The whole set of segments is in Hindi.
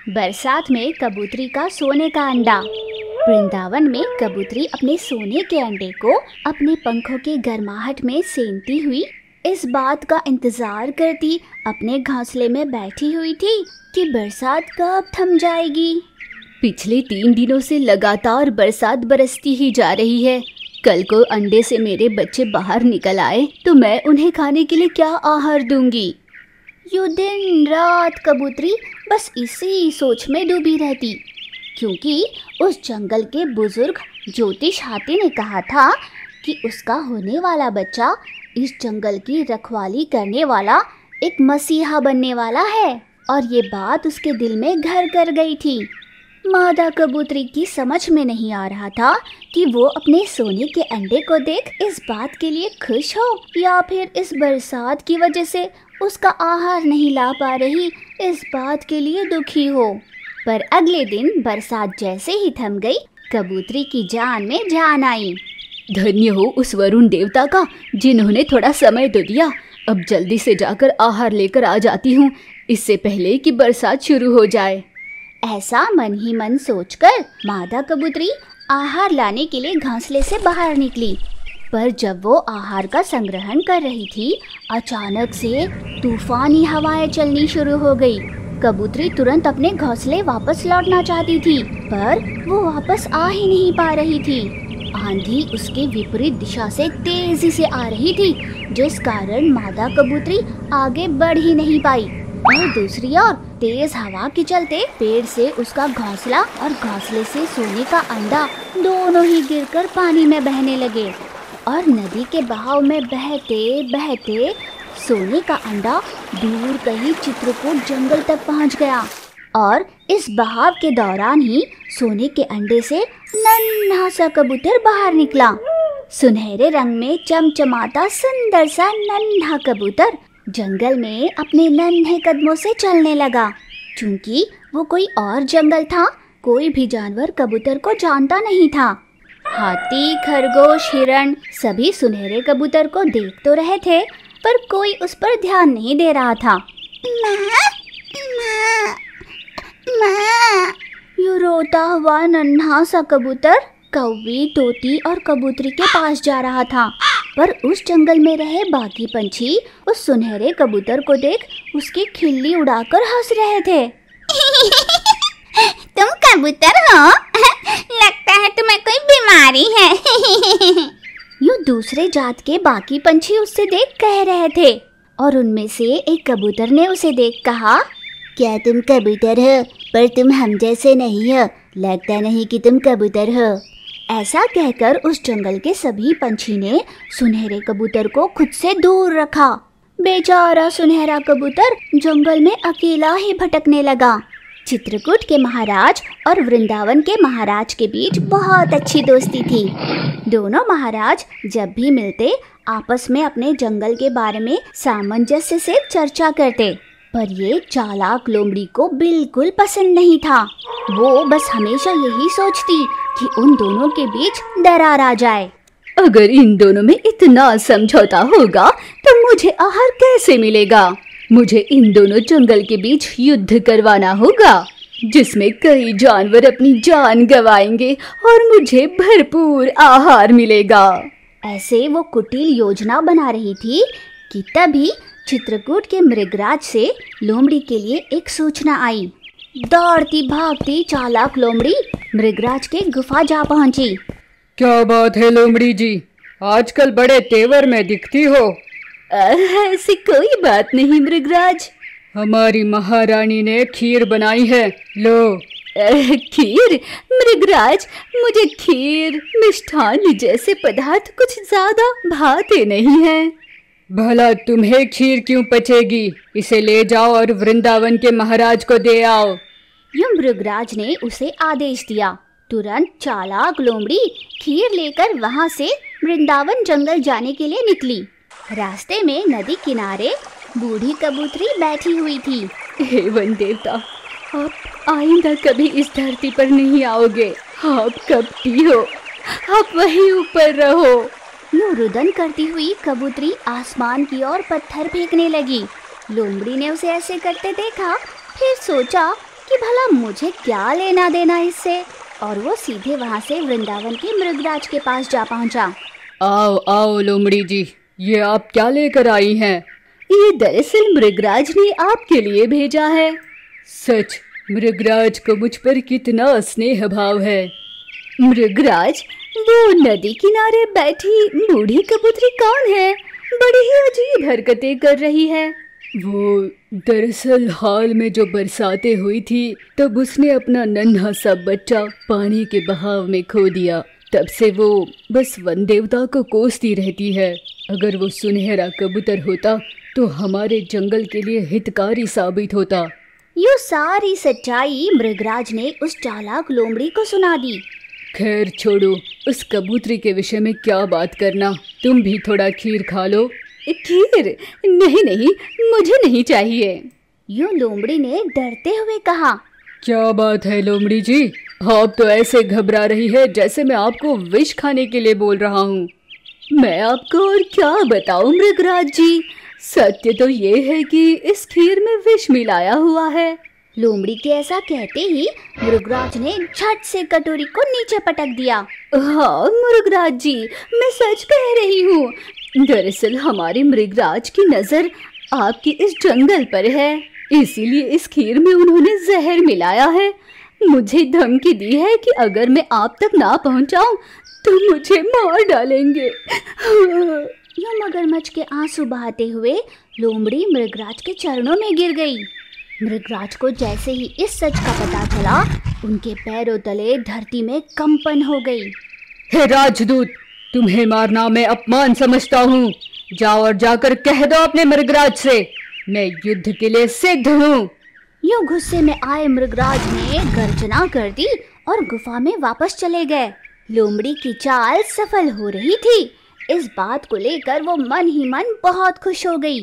बरसात में कबूतरी का सोने का अंडा। वृंदावन में कबूतरी अपने सोने के अंडे को अपने पंखों की गर्माहट में सेंती हुई इस बात का इंतजार करती अपने घोंसले में बैठी हुई थी कि बरसात कब थम जाएगी। पिछले 3 दिनों से लगातार बरसात बरसती ही जा रही है। कल को अंडे से मेरे बच्चे बाहर निकल आए तो मैं उन्हें खाने के लिए क्या आहार दूंगी। यूं दिन रात कबूतरी बस इसी सोच में डूबी रहती, क्योंकि उस जंगल के बुजुर्ग ज्योतिष हाथी ने कहा था कि उसका होने वाला बच्चा इस जंगल की रखवाली करने वाला एक मसीहा बनने वाला है। और ये बात उसके दिल में घर कर गई थी। मादा कबूतरी की समझ में नहीं आ रहा था कि वो अपने सोने के अंडे को देख इस बात के लिए खुश हो या फिर इस बरसात की वजह से उसका आहार नहीं ला पा रही इस बात के लिए दुखी हो। पर अगले दिन बरसात जैसे ही थम गई, कबूतरी की जान में जान आई। धन्य हो उस वरुण देवता का जिन्होंने थोड़ा समय तो दिया। अब जल्दी से जाकर आहार लेकर आ जाती हूँ, इससे पहले कि बरसात शुरू हो जाए। ऐसा मन ही मन सोचकर मादा कबूतरी आहार लाने के लिए घोंसले से बाहर निकली। पर जब वो आहार का संग्रहण कर रही थी, अचानक से तूफानी हवाएं चलनी शुरू हो गई। कबूतरी तुरंत अपने घोंसले वापस लौटना चाहती थी, पर वो वापस आ ही नहीं पा रही थी। आंधी उसके विपरीत दिशा से तेजी से आ रही थी, जिस कारण मादा कबूतरी आगे बढ़ ही नहीं पाई। और दूसरी ओर तेज हवा के चलते पेड़ से उसका घोंसला और घोंसले से सोने का अंडा दोनों ही गिरकर पानी में बहने लगे। और नदी के बहाव में बहते बहते सोने का अंडा दूर कहीं चित्रकूट जंगल तक पहुंच गया। और इस बहाव के दौरान ही सोने के अंडे से नन्हा सा कबूतर बाहर निकला। सुनहरे रंग में चमचमाता सुंदर सा नन्हा कबूतर जंगल में अपने नन्हे कदमों से चलने लगा। चूंकि वो कोई और जंगल था, कोई भी जानवर कबूतर को जानता नहीं था। हाथी, खरगोश, हिरण सभी सुनहरे कबूतर को देख तो रहे थे, पर कोई उस पर ध्यान नहीं दे रहा था। यूं रोता हुआ नन्हा सा कबूतर कौवी, तोती और कबूतरी के पास जा रहा था। पर उस जंगल में रहे बाकी पंछी उस सुनहरे कबूतर को देख उसकी खिल्ली उड़ाकर हंस रहे थे। तुम कबूतर हो? लगता है तुम्हें कोई बीमारी है। यूं दूसरे जात के बाकी पंछी उससे देख कह रहे थे। और उनमें से एक कबूतर ने उसे देख कहा, क्या तुम कबूतर हो? पर तुम हम जैसे नहीं हो, लगता नहीं कि तुम कबूतर हो। ऐसा कहकर उस जंगल के सभी पंछी ने सुनहरे कबूतर को खुद से दूर रखा। बेचारा सुनहरा कबूतर जंगल में अकेला ही भटकने लगा। चित्रकूट के महाराज और वृंदावन के महाराज के बीच बहुत अच्छी दोस्ती थी। दोनों महाराज जब भी मिलते आपस में अपने जंगल के बारे में सामंजस्य से चर्चा करते। पर ये चालाक लोमड़ी को बिल्कुल पसंद नहीं था। वो बस हमेशा यही सोचती कि उन दोनों के बीच दरार आ जाए। अगर इन दोनों में इतना समझौता होगा तो मुझे आहार कैसे मिलेगा? मुझे इन दोनों जंगल के बीच युद्ध करवाना होगा, जिसमें कई जानवर अपनी जान गंवाएंगे और मुझे भरपूर आहार मिलेगा। ऐसे वो कुटिल योजना बना रही थी कि तभी चित्रकूट के मृगराज से लोमड़ी के लिए एक सूचना आई। दौड़ती भागती चालाक लोमड़ी मृगराज के गुफा जा पहुंची। क्या बात है लोमड़ी जी, आजकल बड़े तेवर में दिखती हो। ऐसी कोई बात नहीं मृगराज। हमारी महारानी ने खीर बनाई है, लो। खीर? मृगराज, मुझे खीर, मिष्ठान जैसे पदार्थ कुछ ज्यादा भाते नहीं हैं। भला तुम्हें खीर क्यों पचेगी? इसे ले जाओ और वृंदावन के महाराज को दे आओ। यूं मृगराज ने उसे आदेश दिया। तुरंत चालाक लोमड़ी खीर लेकर वहां से वृंदावन जंगल जाने के लिए निकली। रास्ते में नदी किनारे बूढ़ी कबूतरी बैठी हुई थी। हे वन देवता, आप आइंदा कभी इस धरती पर नहीं आओगे। आप कपटी हो, आप वहीं ऊपर रहो। यूं रुदन करती हुई कबूतरी आसमान की ओर पत्थर फेंकने लगी। लोमड़ी ने उसे ऐसे करते देखा, फिर सोचा कि भला मुझे क्या लेना देना इससे, और वो सीधे वहाँ से वृंदावन के मृगराज के पास जा पहुँचा। आओ आओ लोमड़ी जी, ये आप क्या लेकर आई हैं? ये दरअसल मृगराज ने आपके लिए भेजा है। सच? मृगराज को मुझ पर कितना स्नेह भाव है। मृगराज, वो नदी किनारे बैठी बूढ़ी कबूतरी कौन है? बड़ी ही अजीब हरकतें कर रही है। वो दरअसल हाल में जो बरसातें हुई थी तब उसने अपना नन्हा सा बच्चा पानी के बहाव में खो दिया। तब से वो बस वन देवता को कोसती रहती है। अगर वो सुनहरा कबूतर होता तो हमारे जंगल के लिए हितकारी साबित होता। ये सारी सच्चाई मृगराज ने उस चालाक लोमड़ी को सुना दी। खैर छोड़ो, उस कबूतरी के विषय में क्या बात करना। तुम भी थोड़ा खीर खा लो। खीर? नहीं नहीं, मुझे नहीं चाहिए, यूं लोमड़ी ने डरते हुए कहा। क्या बात है लोमड़ी जी, आप तो ऐसे घबरा रही है जैसे मैं आपको विष खाने के लिए बोल रहा हूँ। मैं आपको और क्या बताऊं मृगराज जी, सत्य तो ये है कि इस खीर में विष मिलाया हुआ है। लोमड़ी के ऐसा कहते ही मृगराज ने झट से कटोरी को नीचे पटक दिया। हाँ मृगराज जी, मैं सच कह रही हूँ। दरअसल हमारे मृगराज की नजर आपकी इस जंगल पर है, इसीलिए इस खीर में उन्होंने जहर मिलाया है। मुझे धमकी दी है कि अगर मैं आप तक ना पहुंचाऊं तो मुझे मार डालेंगे। यूं मगरमच्छ के आंसू बहाते हुए लोमड़ी मृगराज के चरणों में गिर गई। मृगराज को जैसे ही इस सच का पता चला, उनके पैरों तले धरती में कंपन हो गई। हे राजदूत, तुम्हें मारना मैं अपमान समझता हूँ। जाओ और जाकर कह दो अपने मृगराज से, मैं युद्ध के लिए सिद्ध हूँ। यूं गुस्से में आए मृगराज ने गर्जना कर दी और गुफा में वापस चले गए। लोमड़ी की चाल सफल हो रही थी। इस बात को लेकर वो मन ही मन बहुत खुश हो गई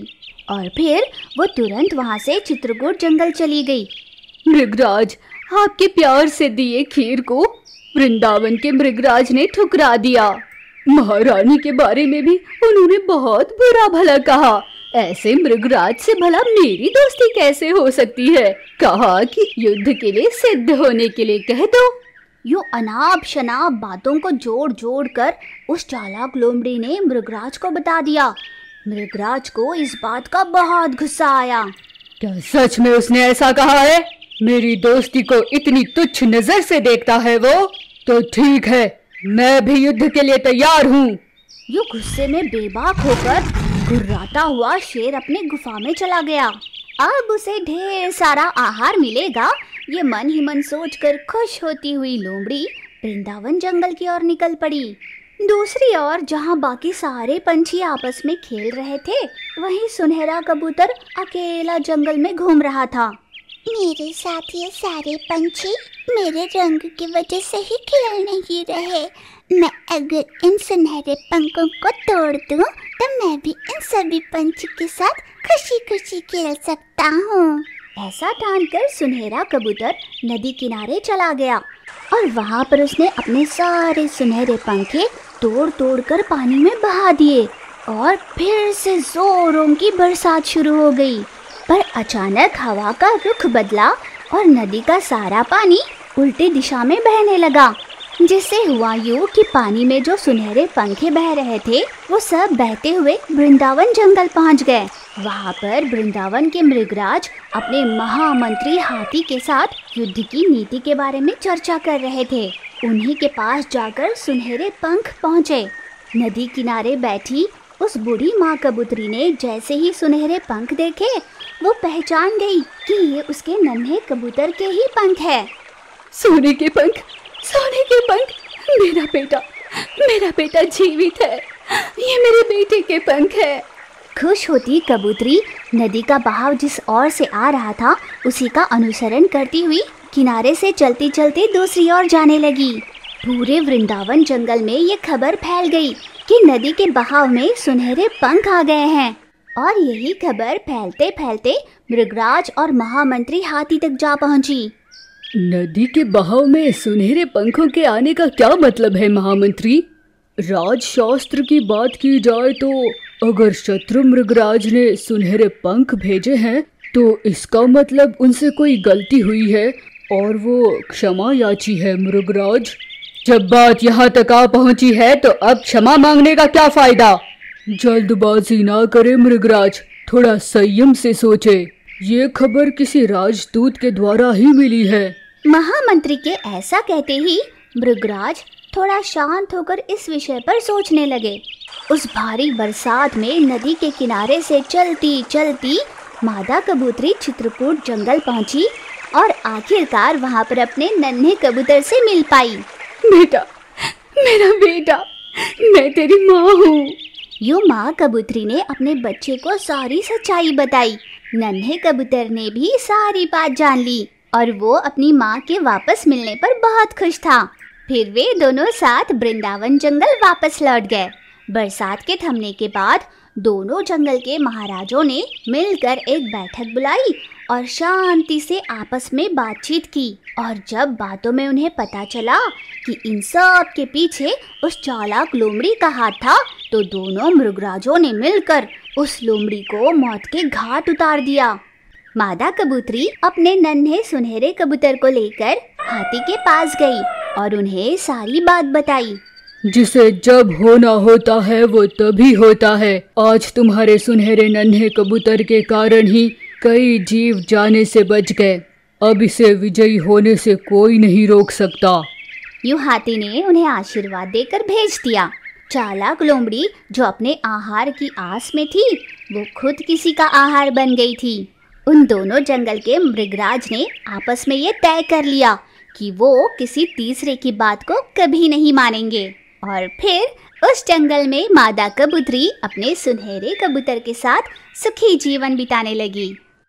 और फिर वो तुरंत वहाँ से चित्रकूट जंगल चली गई। मृगराज, आपके प्यार से दिए खीर को वृंदावन के मृगराज ने ठुकरा दिया। महारानी के बारे में भी उन्होंने बहुत बुरा भला कहा। ऐसे मृगराज से भला मेरी दोस्ती कैसे हो सकती है? कहा कि युद्ध के लिए सिद्ध होने के लिए कह दो। यूं अनाप शनाप बातों को जोड़ जोड़ कर उस चालाक लोमड़ी ने मृगराज को बता दिया। मृगराज को इस बात का बहुत गुस्सा आया। क्या सच में उसने ऐसा कहा है? मेरी दोस्ती को इतनी तुच्छ नजर से देखता है वो? तो ठीक है, मैं भी युद्ध के लिए तैयार हूँ। यूं गुस्से में बेबाक होकर गुर्राता हुआ शेर अपने गुफा में चला गया। अब उसे ढेर सारा आहार मिलेगा, ये मन ही मन सोचकर खुश होती हुई लोमड़ी वृंदावन जंगल की ओर निकल पड़ी। दूसरी ओर जहाँ बाकी सारे पंछी आपस में खेल रहे थे, वहीं सुनहरा कबूतर अकेला जंगल में घूम रहा था। मेरे साथ ये सारे पंछी मेरे रंग की वजह से ही खेल नहीं रहे। मैं अगर इन सुनहरे पंखों को तोड़ दूं, तो मैं भी इन सभी पंछी के साथ खुशी खुशी खेल सकता हूँ। ऐसा ठानकर सुनहरा कबूतर नदी किनारे चला गया और वहाँ पर उसने अपने सारे सुनहरे पंखे तोड़ तोड़ कर पानी में बहा दिए और फिर से जोरों की बरसात शुरू हो गई। पर अचानक हवा का रुख बदला और नदी का सारा पानी उल्टी दिशा में बहने लगा, जिससे हुआ यूं कि पानी में जो सुनहरे पंखे बह रहे थे वो सब बहते हुए वृंदावन जंगल पहुंच गए। वहां पर वृंदावन के मृगराज अपने महामंत्री हाथी के साथ युद्ध की नीति के बारे में चर्चा कर रहे थे। उन्हीं के पास जाकर सुनहरे पंख पहुंचे। नदी किनारे बैठी उस बूढ़ी माँ कबूतरी ने जैसे ही सुनहरे पंख देखे, वो पहचान गई कि ये उसके नन्हे कबूतर के ही पंख है। सोने के पंख, सोने के पंख, मेरा बेटा जीवित है, ये मेरे बेटे के पंख है। खुश होती कबूतरी नदी का बहाव जिस ओर से आ रहा था उसी का अनुसरण करती हुई किनारे से चलती चलती दूसरी ओर जाने लगी। पूरे वृंदावन जंगल में ये खबर फैल गई कि नदी के बहाव में सुनहरे पंख आ गए हैं और यही खबर फैलते फैलते मृगराज और महामंत्री हाथी तक जा पहुंची। नदी के बहाव में सुनहरे पंखों के आने का क्या मतलब है महामंत्री? राजशास्त्र की बात की जाए तो अगर शत्रु मृगराज ने सुनहरे पंख भेजे हैं तो इसका मतलब उनसे कोई गलती हुई है और वो क्षमा याची है मृगराज। जब बात यहाँ तक आ पहुँची है तो अब क्षमा मांगने का क्या फायदा। जल्दबाजी ना करे मृगराज, थोड़ा संयम से सोचे। ये खबर किसी राजदूत के द्वारा ही मिली है। महामंत्री के ऐसा कहते ही मृगराज थोड़ा शांत होकर इस विषय पर सोचने लगे। उस भारी बरसात में नदी के किनारे से चलती चलती मादा कबूतरी चित्रकूट जंगल पहुंची और आखिरकार वहां पर अपने नन्हे कबूतर से मिल पाई। बेटा, मेरा बेटा, मैं तेरी माँ हूँ। यूं माँ कबूतरी ने अपने बच्चे को सारी सच्चाई बताई। नन्हे कबूतर ने भी सारी बात जान ली और वो अपनी माँ के वापस मिलने पर बहुत खुश था। फिर वे दोनों साथ वृंदावन जंगल वापस लौट गए। बरसात के थमने के बाद दोनों जंगल के महाराजों ने मिलकर एक बैठक बुलाई और शांति से आपस में बातचीत की। और जब बातों में उन्हें पता चला कि इन सब के पीछे उस चालाक लोमड़ी का हाथ था, तो दोनों मृगराजों ने मिलकर उस लोमड़ी को मौत के घाट उतार दिया। मादा कबूतरी अपने नन्हे सुनहरे कबूतर को लेकर हाथी के पास गई और उन्हें सारी बात बताई। जिसे जब होना होता है वो तभी होता है। आज तुम्हारे सुनहरे नन्हे कबूतर के कारण ही कई जीव जाने से बच गए। अब इसे विजयी होने से कोई नहीं रोक सकता। यूं हाथी ने उन्हें आशीर्वाद देकर भेज दिया। चालाक लोमड़ी जो अपने आहार की आस में थी, वो खुद किसी का आहार बन गई थी। उन दोनों जंगल के मृगराज ने आपस में ये तय कर लिया कि वो किसी तीसरे की बात को कभी नहीं मानेंगे। और फिर उस जंगल में मादा कबूतरी अपने सुनहरे कबूतर के साथ सुखी जीवन बिताने लगी।